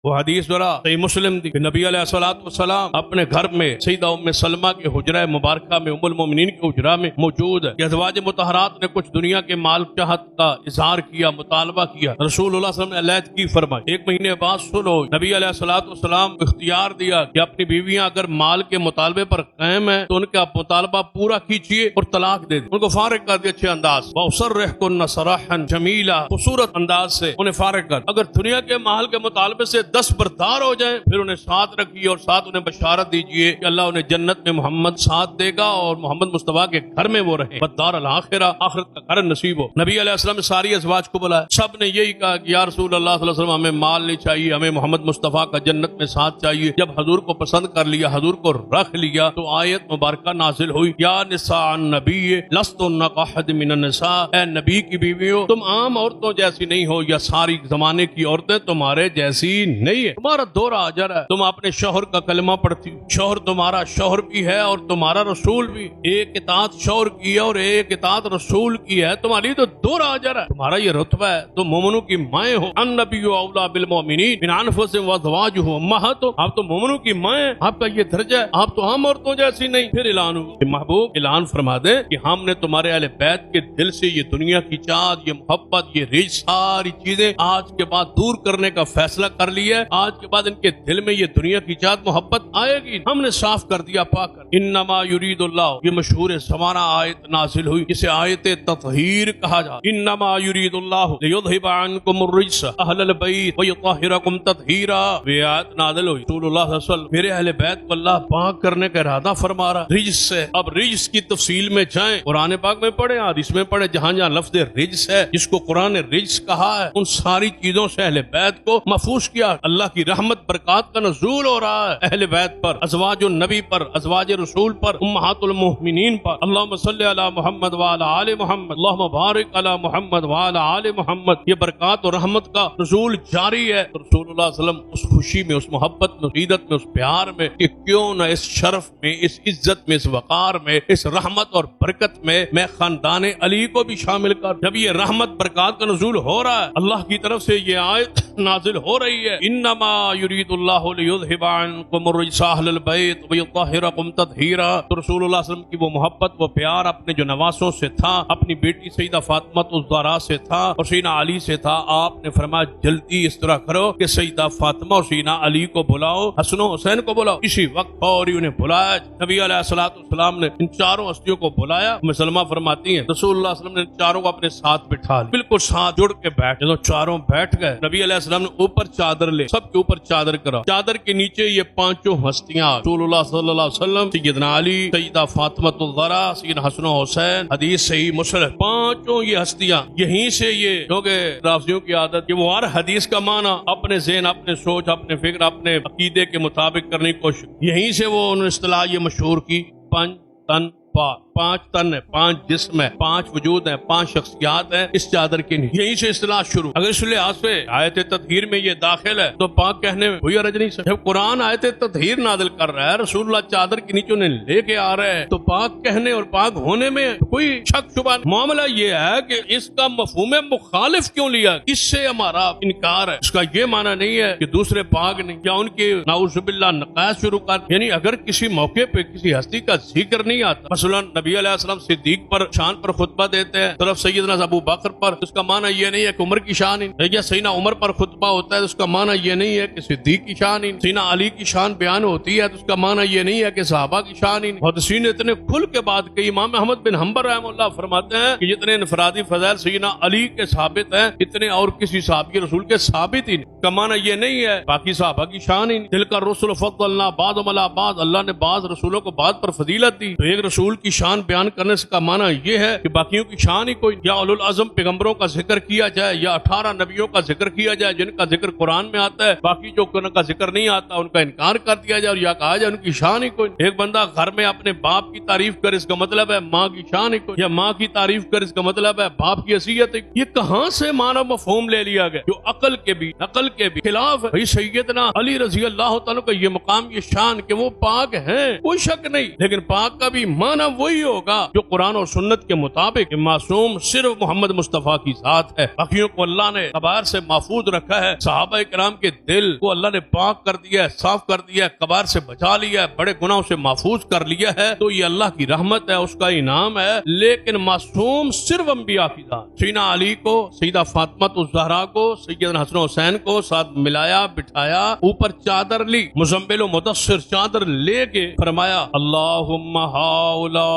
وہ حدیث ذرا صحیح مسلم دی کہ نبی علیہ الصلوۃ والسلام اپنے گھر میں سیدہ ام سلمہ کے حجرہ مبارکہ میں ام المومنین کے حجرہ میں موجود ہے کہ ازواج مطہرات نے کچھ دنیا کے مال چاہت کا اظہار کیا، مطالبہ کیا، رسول اللہ صلی اللہ علیہ وسلم نے علیحدگی فرمائی۔ ایک مہینے بعد سنو، نبی علیہ الصلوۃ والسلام اختیار دیا کہ اپنی بیویاں اگر مال کے مطالبے پر قائم ہیں تو ان کا مطالبہ پورا کیجیے اور طلاق دے دیں، ان کو فارغ کر دے اچھے انداز، وَأُسَرِّحْكُنَّ سَرَاحًا جَمِيلًا، خوبصورت انداز سے انہیں فارغ کر۔ اگر دنیا کے مال کے مطالبے سے دستبردار ہو جائیں پھر انہیں ساتھ رکھیے اور ساتھ انہیں بشارت دیجیے کہ اللہ انہیں جنت میں محمد ساتھ دے گا اور محمد مصطفیٰ کے گھر میں وہ رہے، والدار الآخرہ، آخرت کا گھر نصیب ہو۔ نبی علیہ السلام نے ساری ازواج کو بلایا، سب نے یہی کہا کہ یا رسول اللہ صلی اللہ علیہ وسلم ہمیں مال نہیں چاہیے، ہمیں محمد مصطفیٰ کا جنت میں ساتھ چاہیے۔ جب حضور کو پسند کر لیا، حضور کو رکھ لیا تو آیت مبارکہ نازل ہوئی، یا نساء النبی لستن کاحد من النساء، اے نبی کی بیویوں تم عام عورتوں جیسی نہیں ہو یا ساری زمانے کی عورتیں تمہارے جیسی نہیں ہے، تمہارا دورہ اجر ہے، تم اپنے شوہر کا کلمہ پڑھتی، شوہر تمہارا شوہر بھی ہے اور تمہارا رسول بھی، ایک اطاعت شوہر کی ہے اور ایک اطاعت رسول کی ہے، تمہاری تو دورہ اجر ہے، تمہارا یہ رتبہ ہے، تم مومنوں کی مائیں ہو، النبی اولی بالمؤمنین من انفسهم وازواجہ امہاتہم، آپ تو مومنوں کی مائیں، آپ کا یہ درجہ ہے، آپ تو عام عورتوں جیسی نہیں۔ پھر اعلان ہوا کہ محبوب اعلان فرما دے کہ ہم نے تمہارے اہل بیت کے دل سے یہ دنیا کی چاہت، یہ محبت، یہ رجس، ساری چیزیں آج کے بعد دور کرنے کا فیصلہ کر لیا ہے، آج کے بعد ان کے دل میں یہ دنیا کی چاہت محبت آئے گی، ہم نے صاف کر دیا پاک کر۔ انما یرید اللہ، یہ مشہور زمانہ آیت نازل ہوئی، اسے آیت تطہیر کہا جا، انما یرید اللہ لیذھب عنکم الرجس اہل البیت ویطہرکم تطہیرا، یہ آیت نازل ہوئی، رسول اللہ صلی اللہ علیہ وسلم میرے اہل بیت کو اللہ پاک کرنے کا ارادہ فرما رہا رجس سے۔ اب رجس کی تفصیل میں جائیں، قرآن پاک میں پڑھیں، حدیث میں پڑھیں، جہاں جہاں لفظ رجس ہے جس کو قرآن نے رجس کہا ہے ان ساری چیزوں سے اہل بیت کو محفوظ کیا۔ اللہ کی رحمت برکات کا نزول ہو رہا ہے اہل بیت پر، ازواج النبی پر، ازواج رسول پر، امہات المؤمنین پر۔ اللہم صلی علی محمد وعلی آل محمد، اللہم بارک علی محمد وعلی آل محمد، یہ برکات اور رحمت کا نزول جاری ہے۔ رسول اللہ صلی اللہ علیہ وسلم اس خوشی میں، اس محبت میں، اس عیدت میں، اس پیار میں کہ کیوں نہ اس شرف میں، اس عزت میں، اس وقار میں، اس رحمت اور برکت میں خاندان علی کو بھی شامل کر۔ جب یہ رحمت برکات کا نزول ہو رہا ہے، اللہ کی طرف سے یہ آیت نازل ہو رہی ہے، انما یرید اللہ لیذھب عنکم الرجس اہل البیت ویطہرکم تطہیرا، تو رسول اللہ صلی اللہ علیہ وسلم کی وہ محبت، وہ پیار اپنے جو نواسوں سے تھا، اپنی بیٹی سیدہ فاطمہ الزہرا سے تھا اور سیدنا علی سے تھا، آپ نے فرمایا جلدی اس طرح کرو کہ سیدہ فاطمہ اور سیدنا علی کو بلاؤ، حسن و حسین کو بلاؤ۔ اسی وقت فوری انہیں بلایا، نبی علیہ الصلوۃ والسلام نے ان چاروں ہستیوں کو بلایا۔ ام سلمہ فرماتی ہیں رسول اللہ صلی اللہ علیہ وسلم نے ان چاروں کو اپنے ساتھ بٹھا لیا، بالکل ساتھ جڑ کے بیٹھ، جب چاروں بیٹھ گئے نبی علیہ السلام نے اوپر چادر لے، سب کے اوپر چادر کرا، چادر کے نیچے یہ پانچوں ہستیاں، رسول اللہ صلی اللہ علیہ وسلم، سیدنا علی، سیدہ فاطمہ الزہرا، سیدنا حسن و حسین، حدیث صحیح مسلم، پانچوں یہ ہستیاں، یہیں سے یہ کیونکہ رافضیوں کی عادت کہ وہ ہر حدیث کا معنی اپنے ذہن، اپنے سوچ، اپنے فکر، اپنے عقیدے کے مطابق کرنے کی کوشش، یہیں سے وہ انہوں نے اصطلاح یہ مشہور کی پنج تن پا، پانچ تن ہے، پانچ جسم ہے، پانچ وجود ہیں، پانچ شخصیات ہیں اس چادر کے نیچے، یہیں سے اصطلاح شروع۔ اگر اس لحاظ سے آیت تطہیر میں یہ داخل ہے تو پاک کہنے میں کوئی حرج نہیں۔ جب قرآن آیت تطہیر نازل کر رہا ہے، رسول اللہ چادر کے نیچے انہیں لے کے آ رہے ہیں، تو پاک کہنے اور پاک ہونے میں کوئی شک شبہ نہیں۔ معاملہ یہ ہے کہ اس کا مفہوم مخالف کیوں لیا، اس سے ہمارا انکار ہے، اس کا یہ معنی نہیں ہے کہ دوسرے پاک نہیں یا ان کے نعوذ باللہ نقائص شروع کر، یعنی اگر کسی موقع پہ کسی ہستی کا ذکر نہیں آتا، مثلا نبی علیہ السلام صدیق پر شان پر خطبہ دیتے ہیں، طرف سیدنا ابو بکر پر، اس کا معنی یہ نہیں ہے کہ عمر کی شان ہی، یا سیدنا عمر پر خطبہ ہوتا ہے تو اس کا معنی یہ نہیں ہے کہ صدیق کی شان ہی، سیدنا علی کی شان بیان ہوتی ہے تو اس کا معنی یہ نہیں ہے کہ صحابہ کی شان ہی۔ محدثین نے اتنے کھل کے بات کہ امام احمد بن حنبل رحمہ اللہ فرماتے ہیں کہ جتنے انفرادی فضائل سیدنا علی کے ثابت ہیں اتنے اور کسی صحابی رسول کے ثابت ہی نہیں۔ کا معنی یہ نہیں ہے باقی صحابہ کی شان ہی، دل کا رسول فضلنا بعضهم علی بعض، اللہ نے بعض رسولوں کو بعض پر فضیلت دی، تو ایک رسول کی شان بیان کرنے سے کا معنی یہ ہے کہ باقیوں کی شان ہی کوئی، یا اولو العزم پیغمبروں کا ذکر کیا جائے یا 18 نبیوں کا ذکر کیا جائے جن کا ذکر قرآن میں آتا ہے، باقی جو ان کا ذکر نہیں آتا ان کا انکار کر دیا جائے اور یا کہا جائے ان کی شان ہی کوئی۔ ایک بندہ گھر میں اپنے باپ کی تعریف کر اس کا مطلب ہے ماں کی شان ہی کوئی، یا ماں کی تعریف کر اس کا مطلب ہے باپ کی حیثیت ہی، یہ کہاں سے معنی مفہوم لے لیا گیا جو عقل کے بھی نقل کے بھی خلاف ہے۔ سیدنا علی رضی اللہ تعالیٰ کا یہ مقام، یہ شان کہ وہ پاک ہیں، کوئی شک نہیں، لیکن پاک کا بھی معنی وہی وہی ہوگا جو قرآن اور سنت کے مطابق معصوم صرف محمد مصطفیٰ کی ذات ہے، باقیوں کو اللہ نے کبائر سے محفوظ رکھا ہے، صحابہ کرام کے دل کو اللہ نے پاک کر دیا ہے، صاف کر دیا ہے، کبائر سے بچا لیا ہے، بڑے گناہوں سے محفوظ کر لیا ہے، تو یہ اللہ کی رحمت ہے، اس کا انعام ہے۔ لیکن معصوم صرف انبیاء کی ذات، سیدنا علی کو، سیدہ فاطمہ الزہرا کو، سیدنا حسن حسین کو ساتھ ملایا بٹھایا، اوپر چادر لی، مزمل و مدثر چادر لے کے فرمایا اللہم ہؤلاء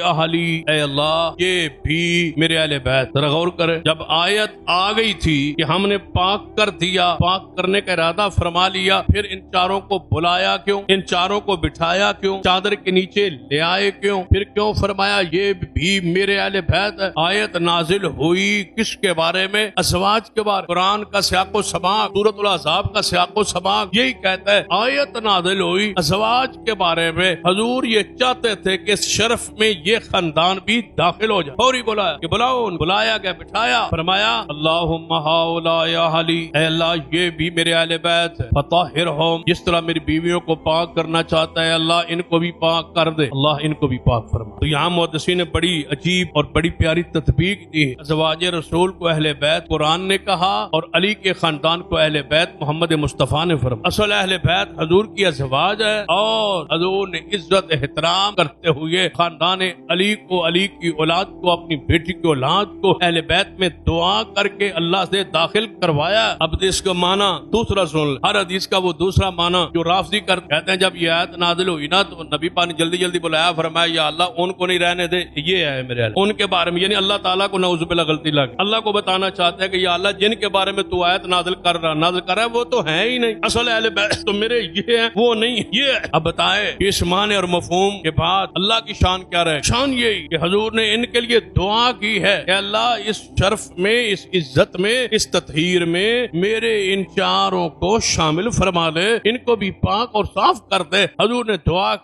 اہلی، اے اللہ یہ بھی میرے اہل بیت۔ ذرا غور کرے، جب آیت آ گئی تھی کہ ہم نے پاک کر دیا، پاک کرنے کا ارادہ فرما لیا، پھر ان چاروں کو بلایا کیوں، ان چاروں کو بٹھایا کیوں، چادر کے نیچے لے آئے کیوں، پھر کیوں فرمایا یہ بھی میرے اہل بیت ہے؟ آیت نازل ہوئی کس کے بارے میں؟ ازواج کے بارے۔ قرآن کا سیاق و سباق، سورۃ الاحزاب کا سیاق و سباق یہی کہتا ہے، آیت نازل ہوئی ازواج کے بارے میں۔ حضور یہ چاہتے تھے کہ اس شرف میں یہ خاندان بھی داخل ہو جائے، فوری بلایا کہ بلاؤ، بلایا گیا، بٹھایا، فرمایا اللہم ہؤلاء اہلی، اے اللہ یہ بھی میرے اہل بیت ہے، فطہرہم، جس طرح میری بیویوں کو پاک کرنا چاہتا ہے اللہ ان کو بھی پاک کر دے، اللہ ان کو بھی پاک فرما۔ تو یہاں محدثین نے بڑی عجیب اور بڑی پیاری تطبیق دی ہے، ازواج رسول کو اہل بیت قرآن نے کہا، اور علی کے خاندان کو اہل بیت محمد مصطفیٰ نے فرمایا۔ اصل اہل بیت حضور کی ازواج ہے، اور حضور نے عزت احترام کرتے ہوئے خاندان علی کو، علی کی اولاد کو، اپنی بیٹی کی اولاد کو اہل بیت میں دعا کر کے اللہ سے داخل کروایا۔ اب اس کا معنی دوسرا سن، ہر حدیث کا وہ دوسرا معنی جو رافضی کہتے ہیں، جب یہ آیت نازل ہوئی نا تو نبی پاک نے جلدی جلدی بلایا، فرمایا یا اللہ ان کو نہیں رہنے دے، یہ ہے میرے اہل، ان کے بارے میں، یعنی اللہ تعالیٰ کو نعوذ باللہ غلطی لگ، اللہ کو بتانا چاہتے ہیں کہ یا اللہ جن کے بارے میں تو آیت نازل کر رہا ہے وہ تو ہے ہی نہیں، اصل اہل بیت تو میرے یہ ہیں، وہ نہیں یہ ہے۔ اب بتائے اس معنی اور مفہوم کے بعد اللہ کی شان کیا رہے؟ شان یہی کہ حضور نے ان کے لیے دعا کی ہے کہ اللہ اس شرف میں، اس عزت میں، اس تطہیر میں میرے ان چاروں کو شامل فرما لے، ان کو بھی پاک اور صاف کر دے۔ حضور نے دعا